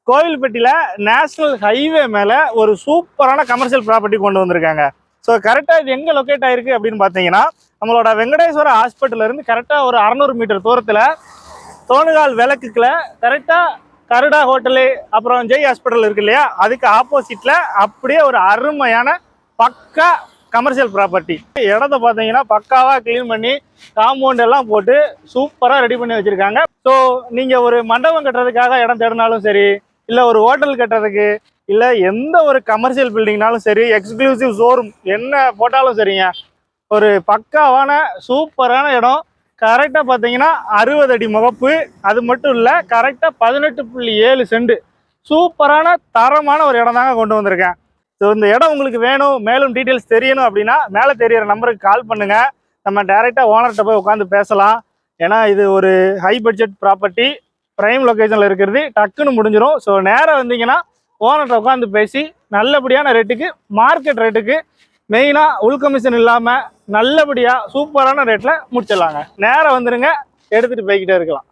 கோவில்பட்டியில national highway மேல ஒரு சூப்பரான கமர்ஷியல் ப்ராப்பர்ட்டி கொண்டு வந்திருக்காங்க. ஸோ கரெக்டாக இது எங்கே லொக்கேட் ஆயிருக்கு அப்படின்னு பார்த்தீங்கன்னா, நம்மளோட வெங்கடேஸ்வர ஹாஸ்பிட்டல்ல இருந்து கரெக்டாக ஒரு 600 மீட்டர் தூரத்தில் தோணுகால் விளக்குக்குள்ள கரெக்டாக கருடா ஹோட்டலு அப்புறம் ஜெய் ஹாஸ்பிட்டல் இருக்கு இல்லையா, அதுக்கு ஆப்போசிட்ல அப்படியே ஒரு அருமையான பக்கா கமர்ஷியல் ப்ராப்பர்ட்டி. இடத்த பார்த்தீங்கன்னா பக்காவாக க்ளீன் பண்ணி காம்பவுண்ட் எல்லாம் போட்டு சூப்பராக ரெடி பண்ணி வச்சுருக்காங்க. ஸோ நீங்கள் ஒரு மண்டபம் கட்டுறதுக்காக இடம் தேடினாலும் சரி, இல்லை ஒரு ஹோட்டல் கட்டுறதுக்கு, இல்லை எந்த ஒரு கமர்ஷியல் பில்டிங்னாலும் சரி, எக்ஸ்க்ளூசிவ் ஷோரூம் என்ன போட்டாலும் சரிங்க, ஒரு பக்காவான சூப்பரான இடம். கரெக்டாக பார்த்தீங்கன்னா 60 அடி முகப்பு. அது மட்டும் இல்லை, கரெக்டாக 18.7 சென்ட் சூப்பரான தரமான ஒரு இடம் தாங்க கொண்டு வந்திருக்கேன். ஸோ இந்த இடம் உங்களுக்கு வேணும், மேலும் டீட்டெயில்ஸ் தெரியணும் அப்படின்னா மேலே தெரியிற நம்பருக்கு கால் பண்ணுங்கள். நம்ம டைரெக்டாக ஓனர்கிட்ட போய் உட்காந்து பேசலாம். ஏன்னா இது ஒரு ஹை பட்ஜெட் ப்ராப்பர்ட்டி, ப்ரைம் லொக்கேஷனில் இருக்கிறது, டக்குன்னு முடிஞ்சிடும். ஸோ நேராக வந்தீங்கன்னா ஓனர்கிட்ட உட்காந்து பேசி நல்லபடியான ரேட்டுக்கு, மார்க்கெட் ரேட்டுக்கு, மெயினாக உள் கமிஷன் இல்லாமல் நல்லபடியாக சூப்பரான ரேட்டில் முடிச்சிடலாங்க. நேராக வந்துடுங்க, எடுத்துகிட்டு போய்கிட்டே இருக்கலாம்.